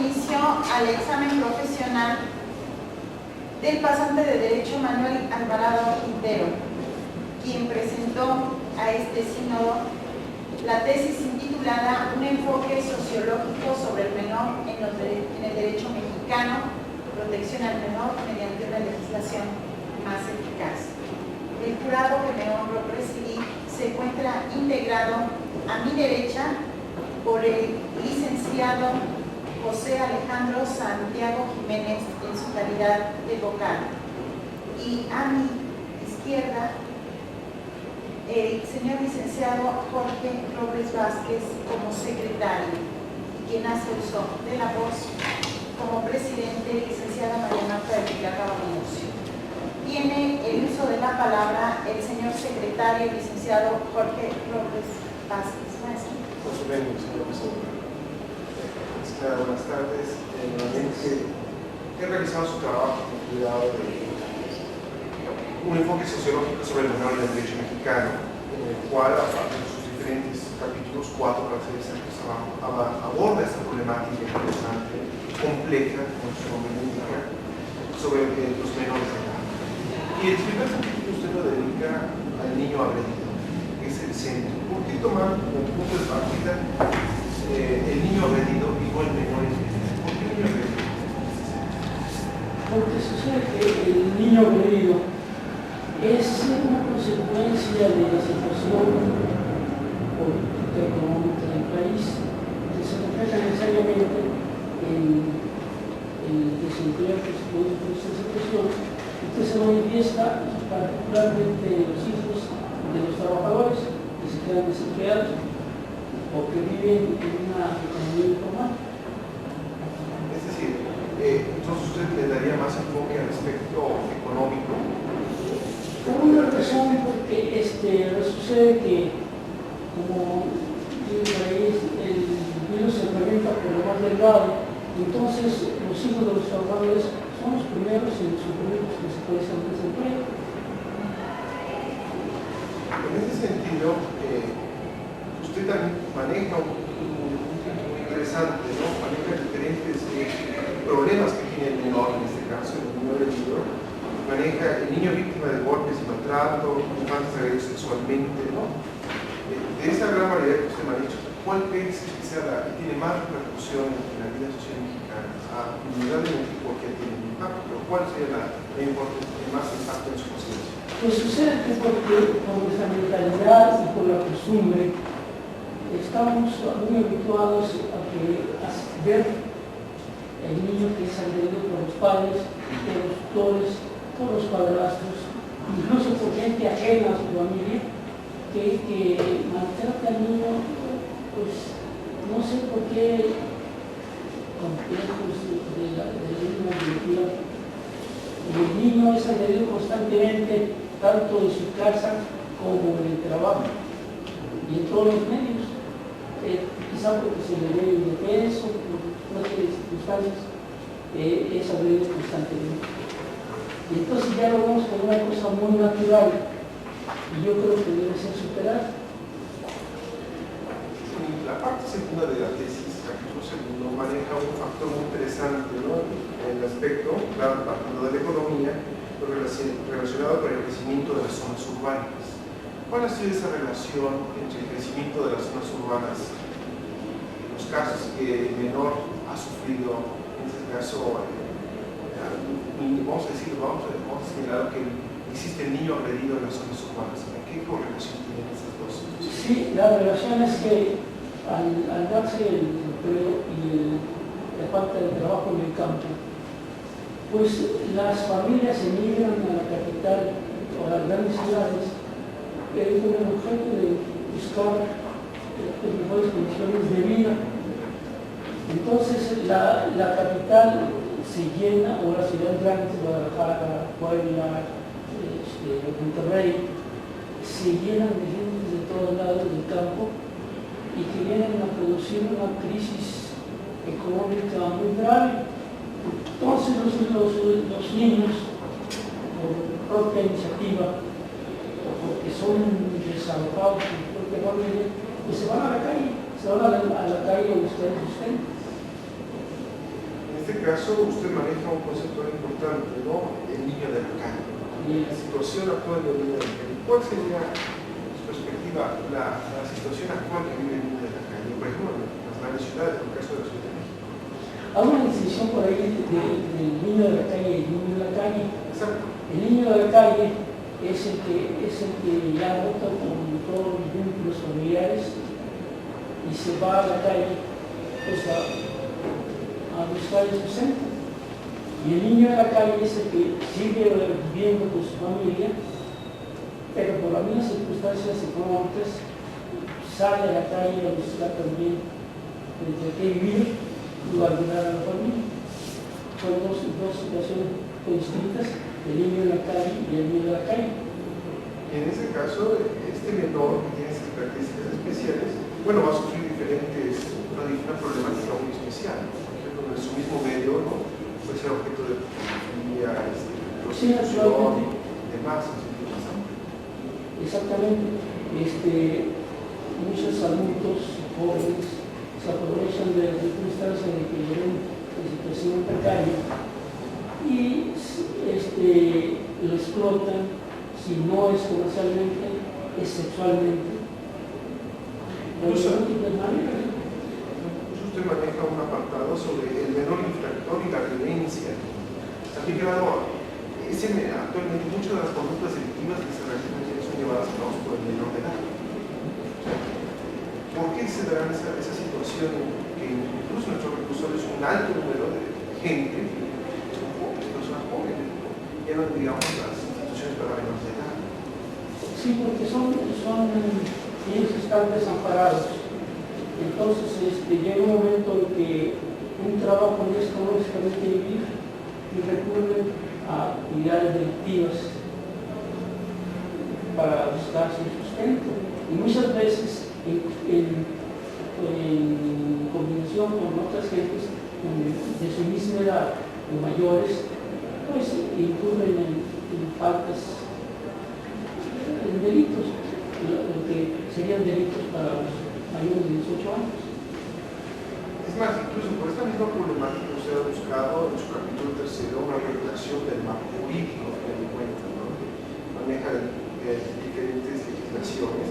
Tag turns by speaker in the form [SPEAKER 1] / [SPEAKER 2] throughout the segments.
[SPEAKER 1] inicio al examen profesional del pasante de Derecho Manuel Alvarado Quintero, quien presentó a este sínodo la tesis intitulada Un enfoque sociológico sobre el menor en el derecho mexicano, protección al menor mediante una legislación más eficaz. El jurado que me honro presidir se encuentra integrado a mi derecha por el licenciado José Alejandro Santiago Jiménez en su calidad de vocal, y a mi izquierda el señor licenciado Jorge Robles Vázquez como secretario, quien hace uso de la voz como presidente, licenciada María Marta de Villarreal Mucio. Tiene el uso de la palabra el señor secretario, licenciado Jorge Robles Vázquez.
[SPEAKER 2] Buenas tardes. Nuevamente he realizado su trabajo con cuidado de un enfoque sociológico sobre el menor en el derecho mexicano, en el cual, a partir de sus diferentes capítulos, 4 para ser exactos, aborda esta problemática interesante, compleja, como su nombre indica, sobre los menores de edad. Y el primer capítulo usted lo dedica al niño agredido, que es el centro. ¿Por qué tomar como punto de partida el niño agredido y no el menor en general? ¿Por qué el niño agredido?
[SPEAKER 3] Porque sucede que el niño agredido es una consecuencia de la situación política económica del país, que se refleja necesariamente en el desempleo que se produce por esta situación, y que se manifiesta particularmente en los hijos de los trabajadores que se quedan desempleados o que viven en una economía informal.
[SPEAKER 2] Es decir, entonces usted le daría más enfoque al aspecto económico.
[SPEAKER 3] Por una razón, porque sucede que, como dice la ley, el virus se implementa por lo más delgado, entonces los hijos de los trabajadores son los primeros en sufrir las consecuencias del desempleo.
[SPEAKER 2] En ese sentido, usted también maneja un punto muy interesante, ¿no? Maneja diferentes problemas que tiene el menor, en este caso, el niño agredido. Maneja el niño víctima de golpes y maltrato, infantes agredidos sexualmente, ¿no? De esa gran variedad que usted me ha dicho, ¿cuál cree que sea la que tiene más repercusión en la vida social mexicana? Indudablemente porque tiene un impacto, pero ¿cuál sería el más impacto en su conciencia?
[SPEAKER 3] Pues sucede que porque por nuestra mentalidad y por la costumbre estamos muy habituados a ver el niño que es agredido por los padres, por los tutores, por los padrastros, incluso por gente ajena a su familia, que maltrata al niño, pues no sé por qué complejos de la misma cultura. El niño es agredido constantemente, tanto en su casa como en el trabajo y en todos los medios. Quizá porque se le ve indefenso, por una serie de circunstancias, es agredido constantemente. Y entonces ya lo vemos como una cosa muy natural y yo creo que debe ser superada.
[SPEAKER 2] La parte segunda de la tesis, capítulo segundo, maneja un factor muy interesante, ¿no? En el aspecto, claro, partiendo de la economía, pero relacionado con el crecimiento de las zonas urbanas. ¿Cuál ha sido esa relación entre el crecimiento de las zonas urbanas, los casos que el menor ha sufrido, en este caso, vamos a señalar que existe el niño agredido en las zonas urbanas? ¿Qué correlación tienen esas dos?
[SPEAKER 3] Sí, la relación es que al darse el empleo y la falta de trabajo en el campo, pues las familias emigran a la capital o a las grandes ciudades con el objeto de buscar mejores condiciones de vida. Entonces la capital se llena, o las ciudades grandes, Guadalajara, Puebla, Monterrey, se llenan de gente de todos lados del campo y que vienen a producir una crisis económica muy grave. Entonces los niños, por propia iniciativa, o porque son desalojados por su propia familia, pues se van a la calle, se van a la calle a buscar el sustento.
[SPEAKER 2] este caso usted maneja un concepto importante, ¿no? El niño de la calle. La situación actual del niño de la calle. ¿Cuál sería, en su perspectiva, la situación actual que vive el niño de la calle? Por ejemplo, en las grandes ciudades, en el caso de la Ciudad de México.
[SPEAKER 3] Hay una distinción por ahí del niño de la calle y el niño de la calle.
[SPEAKER 2] Exacto.
[SPEAKER 3] El niño de la calle es el que ya vota con todos los vínculos familiares y se va a la calle pues, a buscar el sustento. Y el niño de la calle es el que sigue viviendo con su familia, pero por las mismas circunstancias económicas sale a la calle a buscar también desde qué vivir y ayudar a la familia. Son dos situaciones distintas, el niño de la calle y el niño de la calle.
[SPEAKER 2] En ese caso, este menor que tiene esas características especiales, bueno, va a sufrir una problemática muy especial. Por ejemplo, en su mismo medio, ¿no? Puede ser objeto de pornografía, prostitución, demás.
[SPEAKER 3] Exactamente. Muchos adultos jóvenes se aprovechan de las circunstancias de que viven en situación precaria y lo explotan, si no es comercialmente, es sexualmente.
[SPEAKER 2] Usted maneja un apartado sobre el menor infractor y la violencia. ¿A qué grado actualmente muchas de las conductas delictivas que se realizan son llevadas a cabo por el menor de edad? ¿Por qué se dará esa situación que incluso en nuestros reclusorios un alto número de gente, son jóvenes, personas jóvenes, ya no digamos las instituciones para menores de edad?
[SPEAKER 3] Sí, porque ellos están desamparados. Entonces llega un momento en que un trabajo en esto no les permite vivir y recurren a actividades delictivas para buscar su sustento. Y muchas veces en combinación con otras gentes de su misma edad o mayores, pues incurren en faltas, en delitos, lo que serían delitos para los mayores de 18 años.
[SPEAKER 2] Es más, incluso por esta misma problemática usted ha buscado en su capítulo 3 una regulación del marco jurídico que me cuenta, ¿no? Maneja diferentes legislaciones.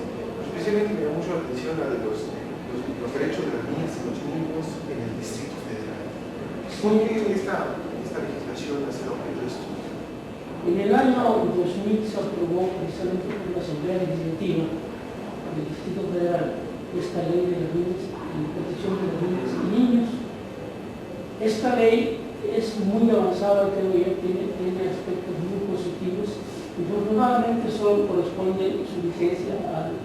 [SPEAKER 2] Especialmente me llama mucho la atención la de los derechos de las niñas y los niños en el Distrito Federal. ¿Por qué esta legislación ha sido objeto de estudio?
[SPEAKER 3] En el año 2000 se aprobó precisamente por la Asamblea Legislativa del Distrito Federal esta ley de las niñas, de protección de las niñas y niños. Esta ley es muy avanzada, creo yo, tiene aspectos muy positivos. Infortunadamente solo corresponde su vigencia a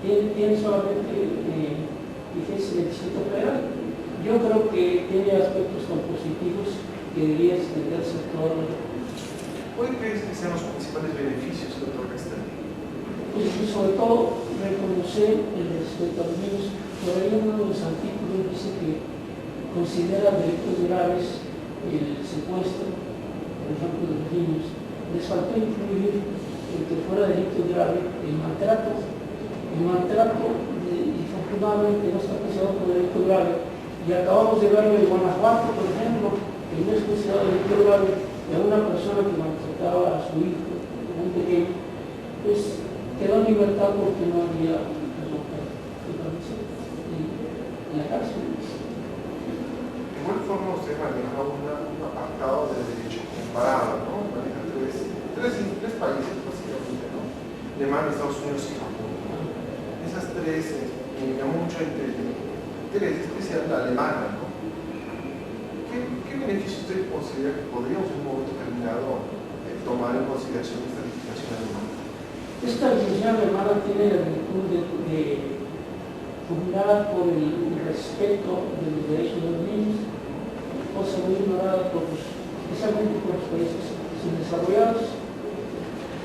[SPEAKER 3] tiene solamente vigencia del Distrito Federal. Yo creo que tiene aspectos tan positivos que debería extenderse a todo.
[SPEAKER 2] ¿Cuáles crees que sean los principales beneficios que otorga esta ley?
[SPEAKER 3] Pues sobre todo reconocer el respeto a los niños. Por ahí uno de los artículos dice que considera delitos graves el secuestro, por ejemplo, de los niños. Les faltó incluir el que fuera delito grave el maltrato. El maltrato, infortunadamente, no está considerado como delito grave. Y acabamos de verlo en Guanajuato, por ejemplo, que no es considerado delito grave de una persona que maltrataba a su hijo, un pequeño, pues quedó en libertad porque no había en la cárcel.
[SPEAKER 2] De igual forma usted maneja un apartado de derecho comparado, ¿no? Maneja tres países básicamente, ¿no? Alemania, Estados Unidos y Japón. Esas tres me llamó mucho interés especial la alemana, ¿no? ¿Qué beneficio usted considera que podríamos en un momento determinado tomar en consideración esta legislación alemana?
[SPEAKER 3] Esta legislación alemana tiene la virtud de fundada por el respeto de los derechos de los niños, cosa muy ignorada especialmente por los países subdesarrollados.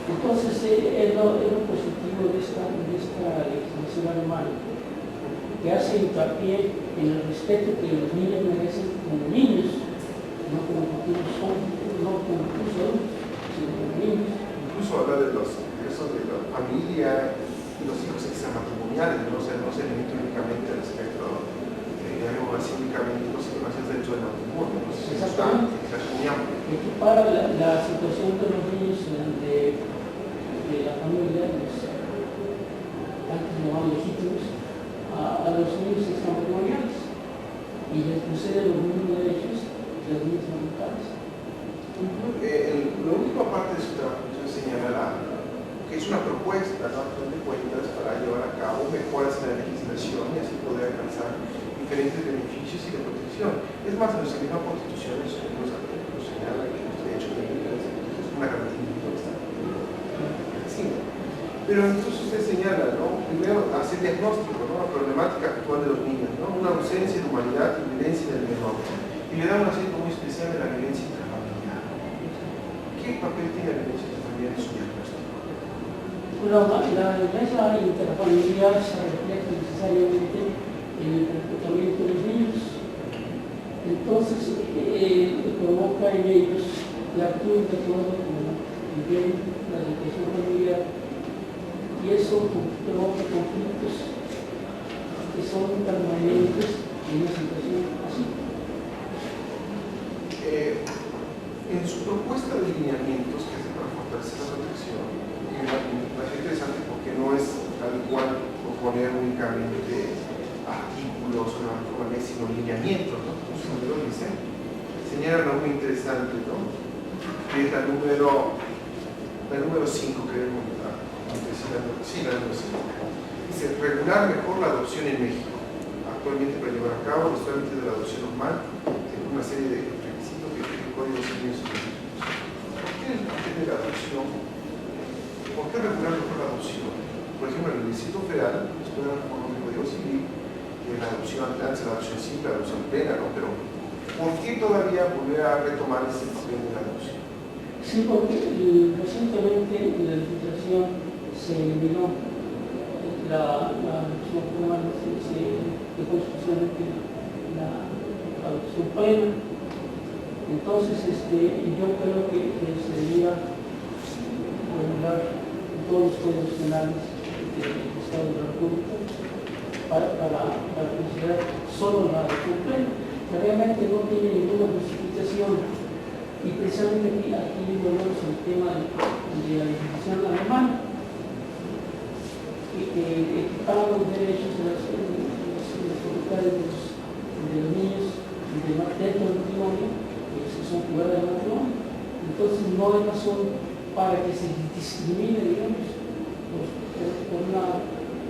[SPEAKER 3] Entonces, es lo positivo de esta legislación alemana, que hace hincapié en el respeto que los niños merecen como niños, no como adultos, sino como niños.
[SPEAKER 2] Incluso habla de los ingresos de la familia y los hijos extramatrimoniales, no se limita únicamente al aspecto, digamos, únicamente los situaciones dentro del matrimonio, no sé si
[SPEAKER 3] Exactamente.
[SPEAKER 2] está asumiendo.
[SPEAKER 3] Equipara la situación de los niños de la familia, los antes llamados legítimos, a los niños extramatrimoniales y les concede los mismos derechos de los niños maritales.
[SPEAKER 2] La última parte de su trabajo señala que es una propuesta, ¿no?, a fin de cuentas, para llevar a cabo mejoras en la legislación y así poder alcanzar diferentes beneficios y de protección. Es más, en nuestra misma Constitución nos señala que los derechos de la es una garantía individual. Sí. Pero entonces usted señala, ¿no?, primero hacer diagnóstico, ¿no?, la problemática actual de los niños, ¿no?, una ausencia de humanidad y violencia del menor, y le da un acento muy especial de la violencia intrafamiliar. ¿Qué papel tiene la violencia intrafamiliar en su diagnóstico?
[SPEAKER 3] Bueno, la violencia intrafamiliar se refleja necesariamente en el comportamiento de los niños. Entonces, provoca en ellos que actúen de acuerdo con el bien, la educación familiar, y eso provoca conflictos que son permanentes en una situación así.
[SPEAKER 2] En su propuesta de lineamientos que hace para fortalecer la protección, me parece interesante porque no es tal cual proponer únicamente artículos o una forma, sino lineamientos, ¿no?, como su nombre lo dice. Señala algo muy interesante, ¿no?, que es la número 5 que debemos dar. Sí, la número 5. Dice, regular mejor la adopción en México. Actualmente, para llevar a cabo los trámites de la adopción normal, tengo una serie de requisitos que el Código Civil específicos. ¿Por qué el papel de la adopción? ¿Por qué regular mejor la adopción? Por ejemplo, en el Distrito Federal, después de la reforma del Código Civil, la adopción, antes la adopción simple, la adopción plena, ¿no? Pero, ¿por qué todavía volver a retomar ese papel de la adopción?
[SPEAKER 3] Sí, porque recientemente en la legislación se eliminó la adopción formal, se dejó exclusivamente la adopción plena. Entonces, yo creo que se debería regular todos los códigos penales del Estado de la República para considerar solo la adopción plena, que realmente no tiene ninguna justificación. Y precisamente aquí volvemos al tema de la legislación alemana, que equipara los derechos de las facultades de los niños dentro del matrimonio, que son fuera del matrimonio. Entonces no hay razón para que se discrimine, digamos, por una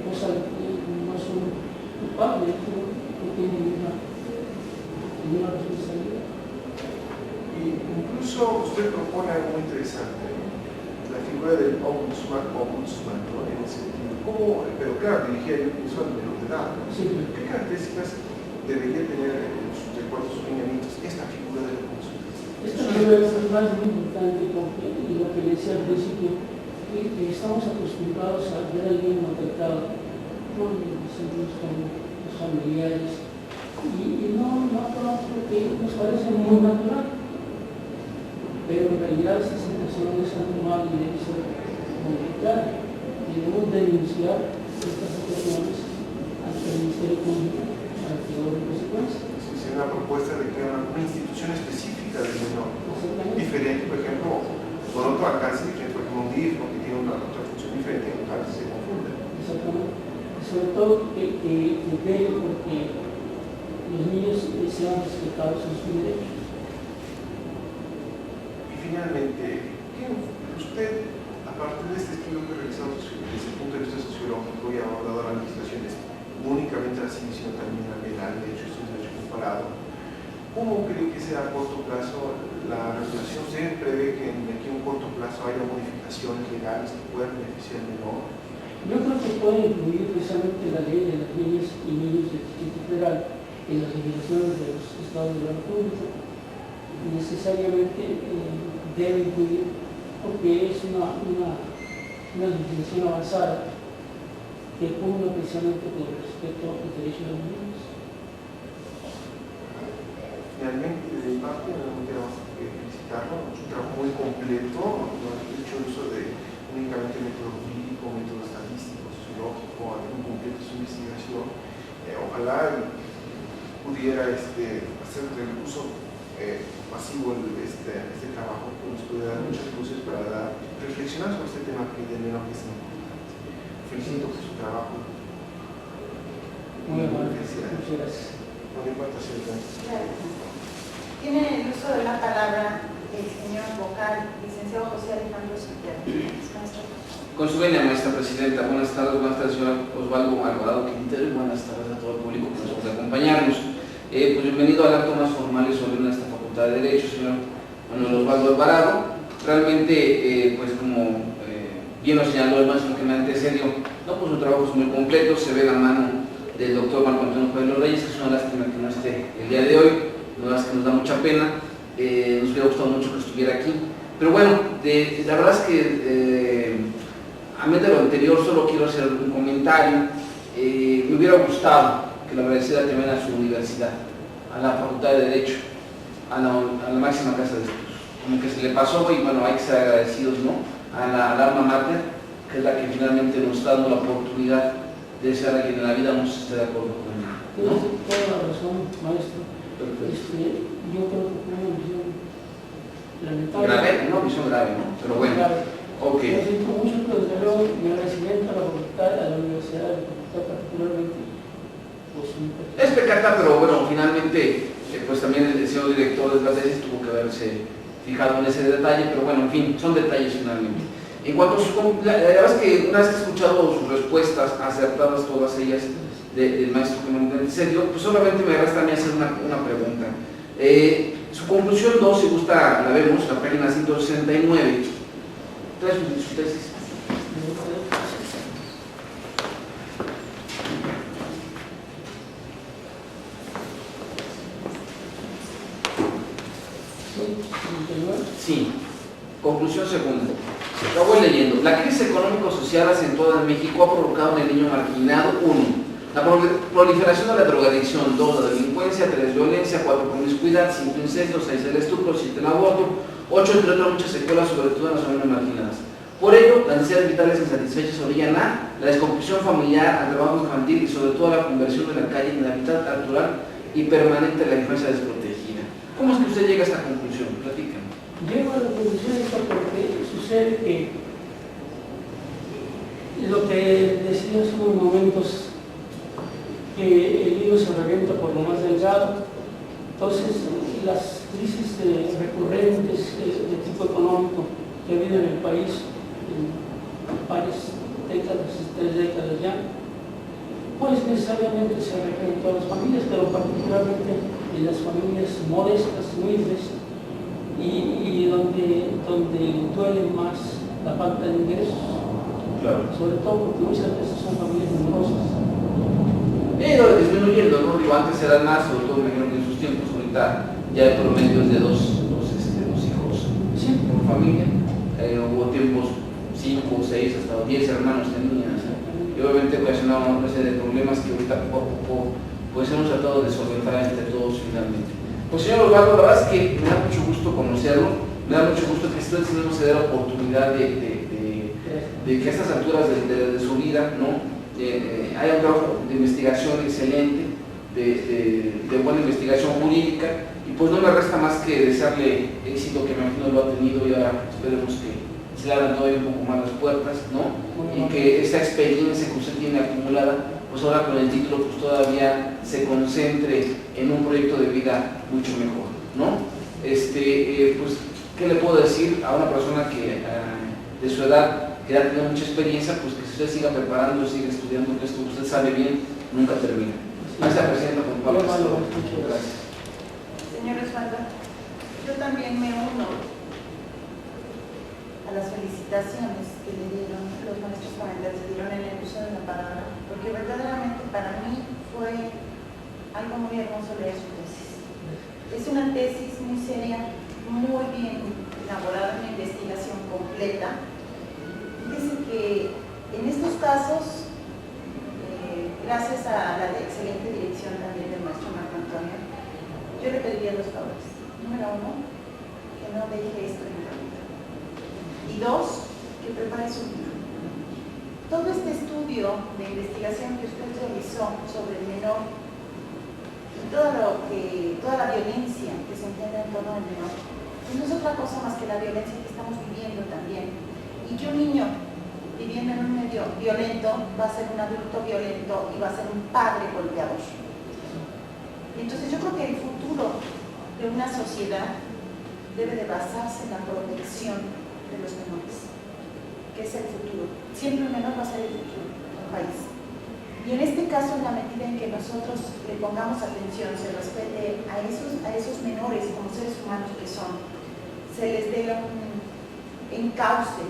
[SPEAKER 3] cosa que no son culpables, no tienen ninguna responsabilidad.
[SPEAKER 2] Y incluso usted propone algo muy interesante, la figura del ombudsman, ¿no?, en ese sentido. ¿Cómo? Pero claro, dirigía yo pienso al menor de edad, ¿no?
[SPEAKER 3] Sí.
[SPEAKER 2] ¿Qué características debería tener de acuerdo a sus lineamientos esta figura del ombudsman?
[SPEAKER 3] Esta figura es muy importante porque, lo que decía al principio, que estamos acostumbrados a ver a alguien maltratado, no sentimos con los familiares, y no actuamos porque nos parece muy natural. Pero en realidad esta situación es anormal y debe ser modificada. Debemos denunciar estas situaciones ante el Ministerio Público para que haya consecuencias.
[SPEAKER 2] Es una propuesta de crear una institución específica del menor, diferente, por ejemplo, con otro alcance diferente, por ejemplo, un DIF, que tiene una otra función diferente, y tal vez se confunde.
[SPEAKER 3] Exactamente. Sobre todo que vele porque los niños sean respetados en sus derechos.
[SPEAKER 2] Finalmente, usted, a partir de este estudio que ha realizado desde el punto de vista sociológico y ha abordado las legislaciones, no únicamente la civil, sino también la penal, de hecho, es un derecho comparado, ¿cómo cree que sea a corto plazo la regulación? ¿Usted prevé que en aquí a un corto plazo haya modificaciones legales que puedan beneficiar al menor?
[SPEAKER 3] Yo creo que puede incluir precisamente la ley de las niñas y niños del Distrito Federal en las legislaciones de los estados de la República. Necesariamente debe incluir, porque es una legislación avanzada que pugna precisamente con respecto a los derechos de los niños.
[SPEAKER 2] Finalmente, de mi parte, no queda más que felicitarlo. Es un trabajo muy completo, no ha hecho uso de únicamente método jurídico, método estadístico, sociológico, muy completo su investigación. Ojalá pudiera hacer del uso masivo este trabajo, que nos puede dar muchas luces para reflexionar sobre este tema que de menor que es importante. Felicito por su trabajo.
[SPEAKER 3] Muy amable.
[SPEAKER 2] Felicidades.
[SPEAKER 3] Muchas gracias.
[SPEAKER 2] No me importa, señorita.
[SPEAKER 1] Tiene el uso de la palabra el señor vocal, licenciado José Alejandro Quintero.
[SPEAKER 4] Con su venia, maestra presidenta, buenas tardes, señor Osvaldo Alvarado Quintero, y buenas tardes a todo el público que nos puede acompañarnos. Pues bienvenido al acto más formal y solemne de esta Facultad de Derecho, señor Manuel Osvaldo Alvarado. Realmente, pues como bien lo señaló el maestro que me antecedió, no, pues su trabajo es muy completo, se ve la mano del doctor Marco Antonio Pueblo Reyes, que es una lástima que no esté el día de hoy, una lástima que nos da mucha pena, nos hubiera gustado mucho que estuviera aquí. Pero bueno, la verdad es que a medio de lo anterior solo quiero hacer un comentario. Me hubiera gustado que la agradeciera también a su universidad, a la Facultad de Derecho, a la máxima casa de estudios. Como que se le pasó y bueno, hay que ser agradecidos, ¿no? A la alma mater, que es la que finalmente nos está dando la oportunidad de ser alguien en la vida, no esté de acuerdo con él, ¿no?
[SPEAKER 3] Tienes toda la razón, maestro. Yo creo que fue una visión lamentable.
[SPEAKER 4] Grave, no, visión grave, ¿no? Pero bueno, ok.
[SPEAKER 3] Yo siento mucho que desde luego mi agradecimiento a la facultad, a la universidad, a la facultad particularmente, pues
[SPEAKER 4] es pecata, pero bueno, finalmente, pues también el señor director de las tesis tuvo que haberse fijado en ese detalle, pero bueno, en fin, son detalles finalmente. En cuanto a sus, la verdad es que una vez que he escuchado sus respuestas acertadas, todas ellas, del maestro que me antecedió, pues solamente me resta a mí hacer una pregunta. Su conclusión 2, si gusta, la vemos, la página 169. ¿Trae su tesis? Sí. Conclusión segunda. Lo voy leyendo. La crisis económico-social acentuada en México ha provocado en el niño marginado 1. La proliferación de la drogadicción, 2. La delincuencia, 3. Violencia, 4. Promiscuidad, 5. Incesto, 6. El estupro, 7. El aborto, 8. Entre otras muchas secuelas, sobre todo en las zonas marginadas. Por ello, las necesidades vitales insatisfechas orillan a la descomposición familiar, al trabajo infantil y sobre todo a la conversión de la calle en hábitat natural y permanente de la infancia desprotegida. ¿Cómo es que usted llega a esta conclusión? Platícame.
[SPEAKER 3] Llego a la conclusión esta porque sucede que lo que decía hace unos momentos, que el hilo se revienta por lo más delgado. Entonces, las crisis recurrentes de tipo económico que ha habido en el país en varias décadas, 3 décadas ya, pues necesariamente se refieren a todas las familias, pero particularmente en las familias modestas, humildes, y donde duele más la falta de ingresos.
[SPEAKER 4] Claro.
[SPEAKER 3] Sobre todo porque muchas veces son familias numerosas.
[SPEAKER 4] Pero disminuyendo, ¿no? Digo, antes eran más, sobre todo me dijeron que en sus tiempos, ahorita ya hay promedios de dos hijos por familia. Hubo tiempos 5, 6, hasta 10 hermanos tenían, y obviamente ocasionaban una serie de problemas que ahorita poco a poco pues hemos tratado de solventar entre todos finalmente. Pues señor Osvaldo, la verdad es que me da mucho gusto conocerlo, me da mucho gusto que usted no se dé la oportunidad de que a estas alturas de su vida, ¿no? Haya un trabajo de investigación excelente, de buena investigación jurídica, y pues no me resta más que desearle éxito, que me imagino lo ha tenido, y ahora esperemos que se le abran todavía un poco más las puertas, ¿no? Y que esta experiencia que usted tiene acumulada, pues ahora con el título, pues todavía se concentre en un proyecto de vida mucho mejor, ¿no? Pues, ¿qué le puedo decir a una persona que de su edad, que ha tenido mucha experiencia? Pues que si usted siga preparando, siga estudiando, que esto usted sabe bien, nunca termina. Gracias, presidenta, por favor. Gracias.
[SPEAKER 1] Señor Osvaldo, yo también me uno a las felicitaciones que le dieron los maestros comentarios, le dieron en el uso de la palabra, porque verdaderamente para mí fue algo muy hermoso leer su tesis. Es una tesis muy seria, muy bien elaborada, una investigación completa. Dice que en estos casos, gracias a la excelente dirección también del maestro Marco Antonio, yo le pediría 2 favores. Número 1, que no deje esto en la vida. Y 2, que prepare su libro. Todo este estudio de investigación que usted realizó sobre el menor, toda la violencia que se entiende en torno al menor, pues no es otra cosa más que la violencia que estamos viviendo también. Y que un niño viviendo en un medio violento va a ser un adulto violento y va a ser un padre golpeador. Entonces yo creo que el futuro de una sociedad debe de basarse en la protección de los menores, que es el futuro. Siempre el menor va a ser el futuro del país. Y en este caso, en la medida en que nosotros le pongamos atención, se respete a esos menores como seres humanos que son, se les dé un encauce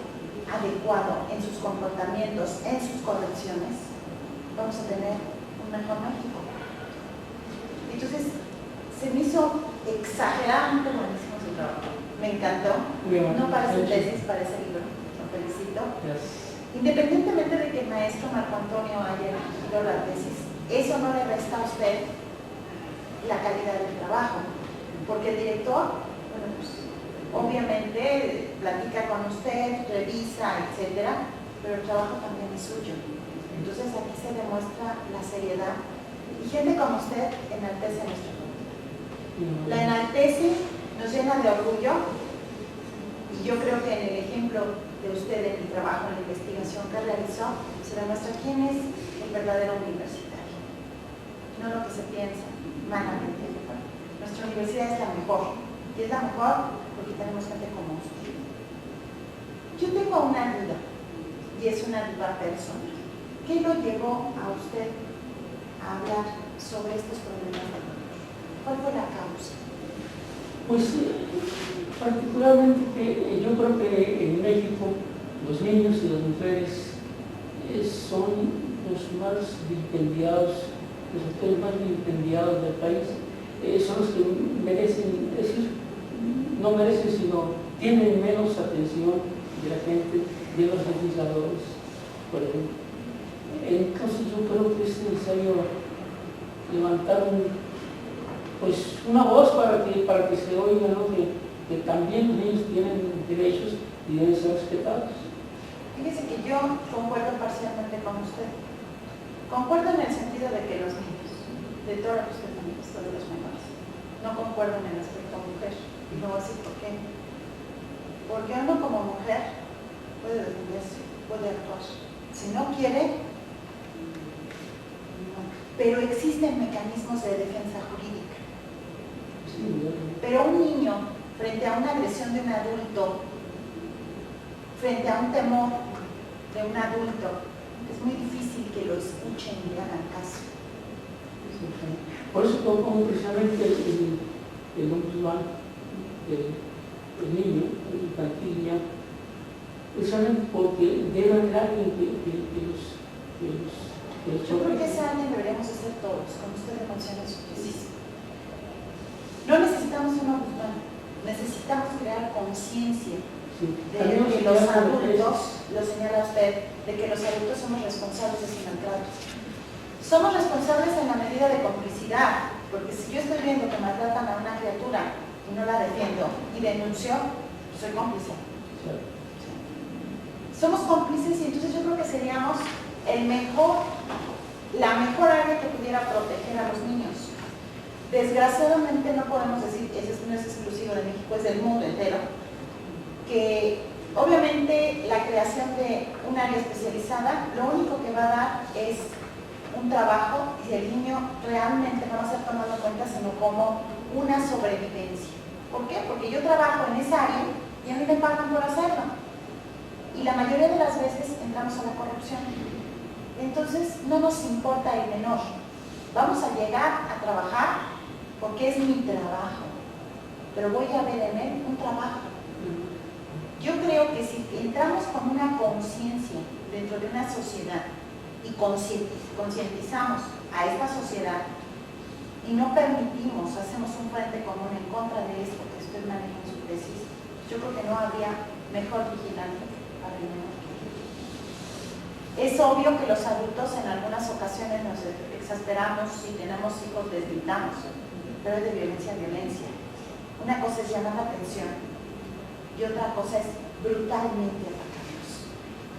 [SPEAKER 1] adecuado en sus comportamientos, en sus correcciones, vamos a tener un mejor México. Entonces, se me hizo exageradamente buenísimo su trabajo. Me encantó. No parece tesis, parece libro. Lo felicito. Independientemente de que el maestro Marco Antonio haya elegido la tesis, eso no le resta a usted la calidad del trabajo, porque el director, bueno, pues, obviamente platica con usted, revisa, etcétera, pero el trabajo también es suyo. Entonces aquí se demuestra la seriedad y gente como usted enaltece nuestro mundo. La enaltece, nos llena de orgullo y yo creo que en el ejemplo de usted en el trabajo, en la investigación que realizó, se demuestra quién es el verdadero universitario, no lo que se piensa malamente. Nuestra universidad es la mejor, y es la mejor porque tenemos gente como usted. Yo tengo una duda, y es una duda personal. ¿Qué lo llevó a usted a hablar sobre estos problemas del dolor? ¿Cuál fue la causa?
[SPEAKER 3] Pues particularmente yo creo que en México los niños y las mujeres son los más vilipendiados, los sectores más vilipendiados del país, son los que merecen, es decir, no merecen, sino tienen menos atención de la gente, de los legisladores, por ejemplo. Entonces yo creo que es necesario levantar una voz para que se oiga, ¿no? que también los niños tienen derechos y deben ser respetados.
[SPEAKER 1] Fíjese que yo concuerdo parcialmente con usted. Concuerdo en el sentido de que los niños, de todo lo que usted manifestó de los menores, no concuerdo en el aspecto mujer. Y no voy a decir por qué. Porque uno como mujer puede defenderse, puede actuar. Si no quiere, no. Pero existen mecanismos de defensa jurídica. Pero un niño, frente a una agresión de un adulto, frente a un temor de un adulto, es muy difícil que lo escuchen y le hagan caso.
[SPEAKER 3] Por eso como precisamente el ombudsman del niño, el infantil ya, precisamente porque debe haber alguien que los
[SPEAKER 1] yo creo que ese alguien deberíamos hacer todos, como usted le menciona en su tesis. No necesitamos un ombudsman, necesitamos crear conciencia de que los adultos, lo señala usted, de que los adultos somos responsables de sus maltratos. Somos responsables en la medida de complicidad, porque si yo estoy viendo que maltratan a una criatura y no la defiendo y denuncio, soy cómplice. Somos cómplices y entonces yo creo que seríamos la mejor área que pudiera proteger a los niños. Desgraciadamente no podemos decir, eso no es exclusivo de México, es del mundo entero, que obviamente la creación de un área especializada lo único que va a dar es un trabajo y el niño realmente no va a ser tomado en cuenta sino como una sobrevivencia. ¿Por qué? Porque yo trabajo en esa área y a mí me pagan por hacerlo. Y la mayoría de las veces entramos a la corrupción. Entonces no nos importa el menor. Vamos a llegar a trabajar porque es mi trabajo, pero voy a ver en él un trabajo. Yo creo que si entramos con una conciencia dentro de una sociedad y concientizamos a esta sociedad y no permitimos, hacemos un frente común en contra de esto que usted maneja en su tesis, yo creo que no habría mejor vigilante para el menor. Es obvio que los adultos en algunas ocasiones nos exasperamos, si tenemos hijos les gritamos, pero es de violencia a violencia. Una cosa es llamar la atención y otra cosa es brutalmente atacarlos,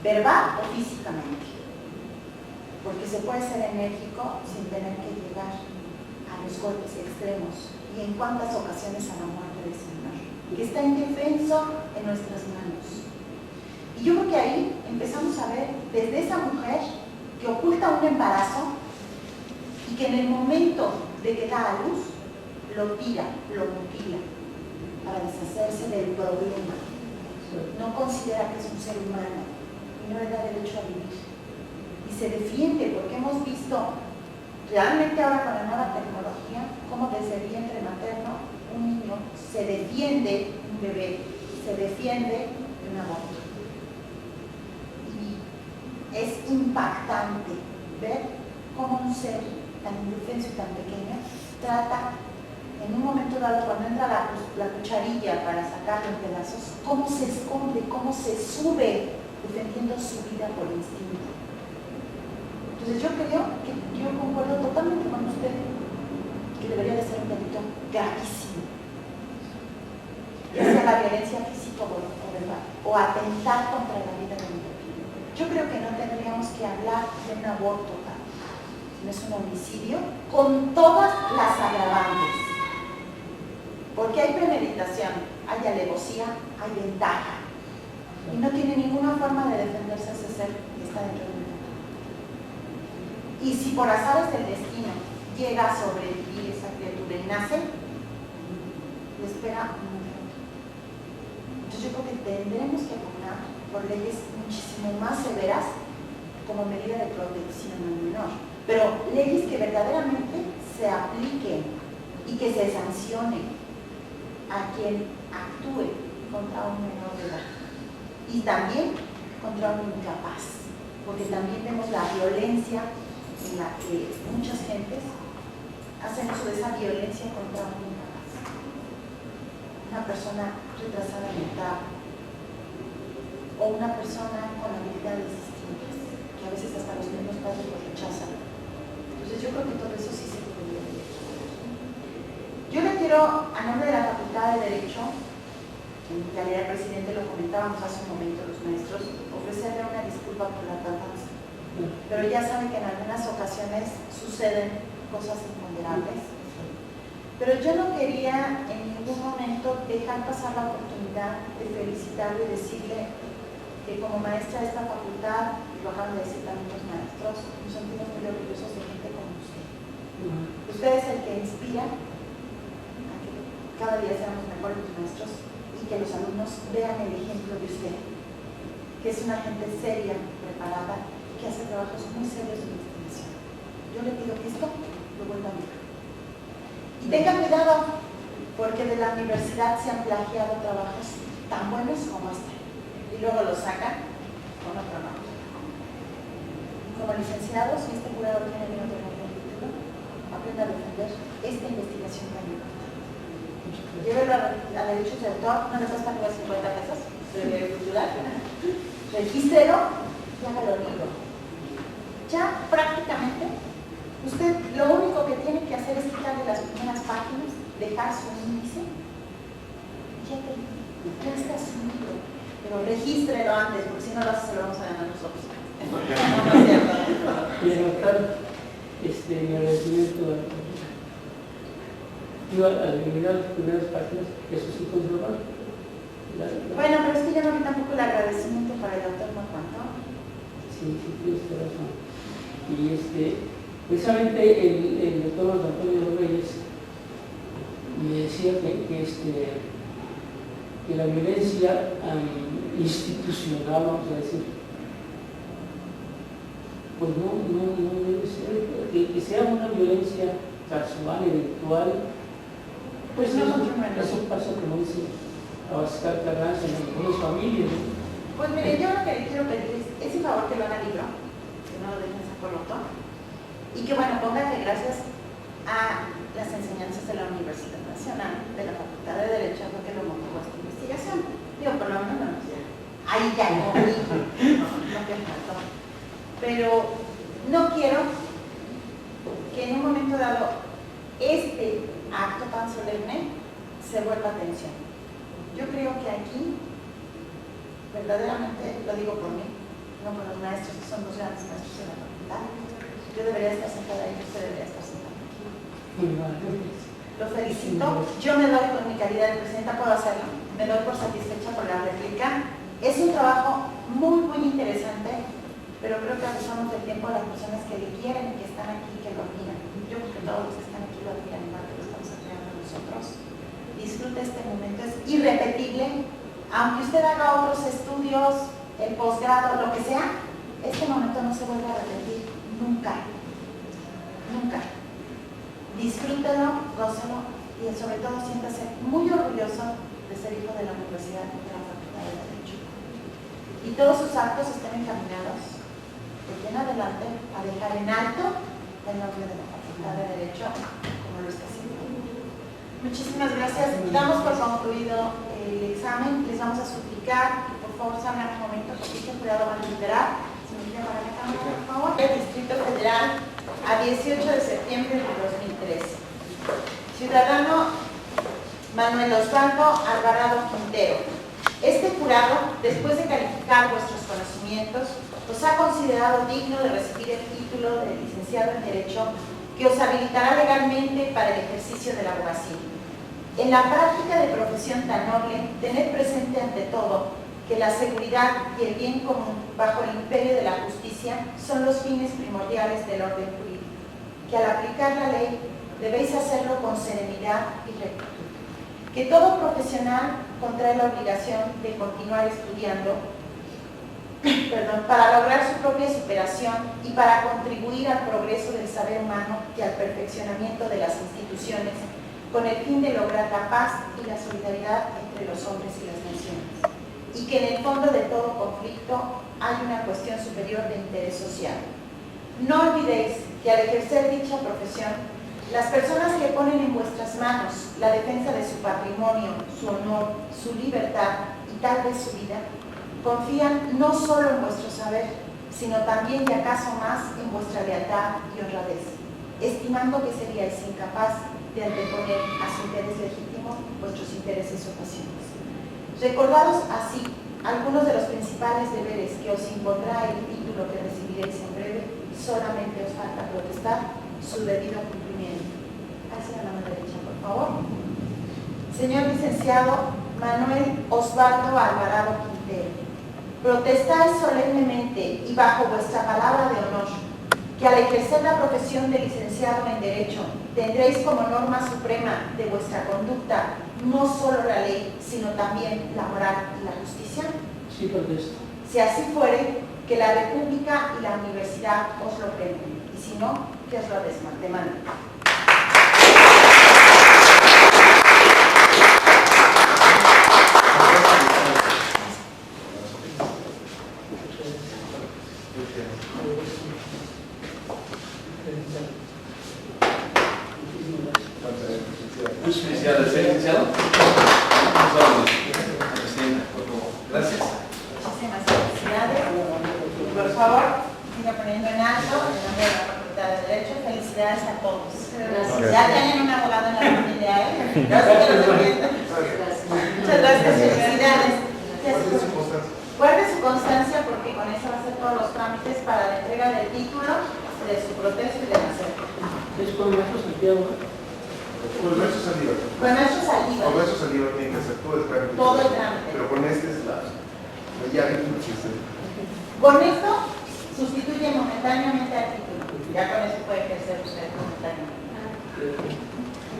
[SPEAKER 1] verbal o físicamente, porque se puede ser enérgico sin tener que llegar a los golpes extremos y en cuántas ocasiones a la muerte de ese menor, que está indefenso en nuestras manos. Y yo creo que ahí empezamos a ver desde esa mujer que oculta un embarazo y que en el momento de que da a luz, lo tira, lo mutila para deshacerse del problema. No considera que es un ser humano y no le da derecho a vivir. Y se defiende, porque hemos visto realmente ahora con la nueva tecnología cómo desde el vientre materno un niño se defiende, un bebé se defiende de un aborto. Y es impactante ver cómo un ser tan indefenso y tan pequeño trata en un momento dado, cuando entra la cucharilla para sacarlo en pedazos, cómo se esconde, cómo se sube defendiendo su vida por instinto. Entonces yo creo que yo concuerdo totalmente con usted que debería de ser un delito gravísimo, ya sea la violencia física o verbal, o atentar contra la vida de un bebé. Yo creo que no tendríamos que hablar de un aborto, sino es un homicidio con todas las agravantes. Porque hay premeditación, hay alevosía, hay ventaja. Y no tiene ninguna forma de defenderse a ese ser que está dentro de un mundo. Y si por azares del destino llega a sobrevivir esa criatura y nace, le espera un mundo. Entonces yo creo que tendremos que abonar por leyes muchísimo más severas como medida de protección al menor. Pero leyes que verdaderamente se apliquen y que se sancionen a quien actúe contra un menor de edad y también contra un incapaz, porque también vemos la violencia en la que muchas gentes hacen uso de esa violencia contra un incapaz, una persona retrasada mental o una persona con habilidades distintas, que a veces hasta los mismos padres los rechazan. Entonces yo creo que todo eso sí se podría ver. Yo le quiero, a nombre de la Facultad de Derecho, en calidad de presidente, lo comentábamos hace un momento los maestros, ofrecerle una disculpa por la tardanza. Pero ya saben que en algunas ocasiones suceden cosas imponderables. Pero yo no quería en ningún momento dejar pasar la oportunidad de felicitarle y decirle que como maestra de esta facultad, y lo acaban de decir también los maestros, nos sentimos muy orgullosos de gente como usted. Usted es el que inspira cada día seamos mejores los maestros y que los alumnos vean el ejemplo de usted, que es una gente seria, preparada, que hace trabajos muy serios de investigación. Yo le pido que esto lo vuelva a mirar. Y tenga cuidado, porque de la universidad se han plagiado trabajos tan buenos como este, y luego los sacan con otro nombre. Como licenciados, y este jurado tiene el otro título, aprenda a defender esta investigación tan importante. Llévelo a derechos de autor, no le cuesta como 50 pesos, de cultural. Regístrelo y hágalo libro. Ya prácticamente, usted lo único que tiene que hacer es quitarle las primeras páginas, dejar su índice, ya está su libro. Pero regístrelo antes, porque si no lo hace, se lo vamos a ganar nosotros. No es cierto.
[SPEAKER 3] Y anotar mi agradecimiento al eliminar las primeras páginas de sus hijos de hogar.
[SPEAKER 1] Bueno, pero es que yo no vi tampoco el agradecimiento para el autor, ¿no? ¿Cuánto?
[SPEAKER 3] Sí, tienes razón. Y precisamente el doctor Antonio Reyes me decía que la violencia institucional, vamos a decir, pues no debe ser, que sea una violencia casual, eventual, pues no, eso pasa, como dice Abascal Carranza, en algunas familias, ¿no?
[SPEAKER 1] Pues mire, yo lo que le quiero pedir es ese favor que lo haga libro, que no lo dejen sacar roto, y que bueno, ponga que gracias a las enseñanzas de la Universidad Nacional, de la Facultad de Derecho, es lo que lo motivó a esta investigación. Digo, por lo menos ahí ya no que faltó. Pero no quiero que en un momento dado este acto tan solemne se vuelva tensión. Yo creo que aquí, verdaderamente, lo digo por mí, no por los maestros, que son los grandes maestros de la facultad, yo debería estar sentada ahí, usted debería estar sentada aquí.
[SPEAKER 3] Muy mal.
[SPEAKER 1] Lo felicito. Yo me doy, con mi calidad de presidenta, puedo hacerlo. Me doy por satisfecha por la réplica. Es un trabajo muy, muy interesante, pero creo que abusamos del tiempo de las personas que le quieren y que están aquí, que lo admiran. Yo creo que todos los que están aquí lo admiran, igual que lo estamos admirando nosotros. Disfruta este momento, es irrepetible. Aunque usted haga otros estudios, el posgrado, lo que sea, este momento no se vuelve a repetir nunca. Nunca. Disfrútelo, gócelo y sobre todo siéntase muy orgulloso de ser hijo de la Universidad de la Facultad de Derecho. Y todos sus actos estén encaminados de aquí en adelante a dejar en alto el nombre de la Facultad de Derecho como lo está haciendo. Muchísimas gracias. Damos por concluido el examen. Les vamos a suplicar que por favor salgan un momento porque este jurado va a deliberar. Se me pide para la cámara, por favor. El Distrito Federal a 18 de septiembre de 2013. Ciudadano Manuel Osvaldo Alvarado Quintero. Este jurado, después de calificar vuestros conocimientos, os ha considerado digno de recibir el título de licenciado en Derecho que os habilitará legalmente para el ejercicio de la abogacía. En la práctica de profesión tan noble, tened presente ante todo que la seguridad y el bien común bajo el imperio de la justicia son los fines primordiales del orden jurídico, que al aplicar la ley debéis hacerlo con serenidad y rectitud, que todo profesional contrae la obligación de continuar estudiando para lograr su propia superación y para contribuir al progreso del saber humano y al perfeccionamiento de las instituciones con el fin de lograr la paz y la solidaridad entre los hombres y las naciones, y que en el fondo de todo conflicto hay una cuestión superior de interés social. No olvidéis que al ejercer dicha profesión, las personas que ponen en vuestras manos la defensa de su patrimonio, su honor, su libertad y tal vez su vida, confían no solo en vuestro saber, sino también y acaso más en vuestra lealtad y honradez, estimando que seríais incapaz de anteponer a su interés legítimo vuestros intereses o pasiones. Recordados así algunos de los principales deberes que os impondrá el título que recibiréis en breve, solamente os falta protestar su debido cumplimiento. Hacia la mano derecha, por favor. Señor licenciado Manuel Osvaldo Alvarado Quintero, protestáis solemnemente y bajo vuestra palabra de honor que al ejercer la profesión de licenciado en Derecho tendréis como norma suprema de vuestra conducta no solo la ley, sino también la moral y la justicia.
[SPEAKER 3] Sí, protesto.
[SPEAKER 1] Si así fuere, que la República y la Universidad os lo premien, y si no, que os lo demanden.
[SPEAKER 4] Muchas felicidades, licenciado. Gracias.
[SPEAKER 1] Muchísimas felicidades. Por favor, siga poniendo en alto el nombre de la Facultad de Derecho. Felicidades a todos. Gracias. Ya tienen un abogado en la familia, ¿eh? Gracias que lo entiendan. Muchas gracias, felicidades. Guarde su constancia porque con eso va a hacer todos los trámites para la entrega del título, de su protesto y de nacer.
[SPEAKER 3] Es con el maestro Santiago.
[SPEAKER 2] Con el maestro Saldívar.
[SPEAKER 1] Con el maestro Saldívar.
[SPEAKER 2] Con el maestro Saldívar tiene que hacer todo el trámite.
[SPEAKER 1] Todo el trámite.
[SPEAKER 2] Pero con este es la llave.
[SPEAKER 1] Con esto sustituye momentáneamente al título. Ya con eso puede ejercer usted momentáneamente.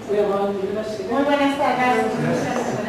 [SPEAKER 3] Muy amable, gracias.
[SPEAKER 1] Muy buenas tardes.
[SPEAKER 2] Gracias.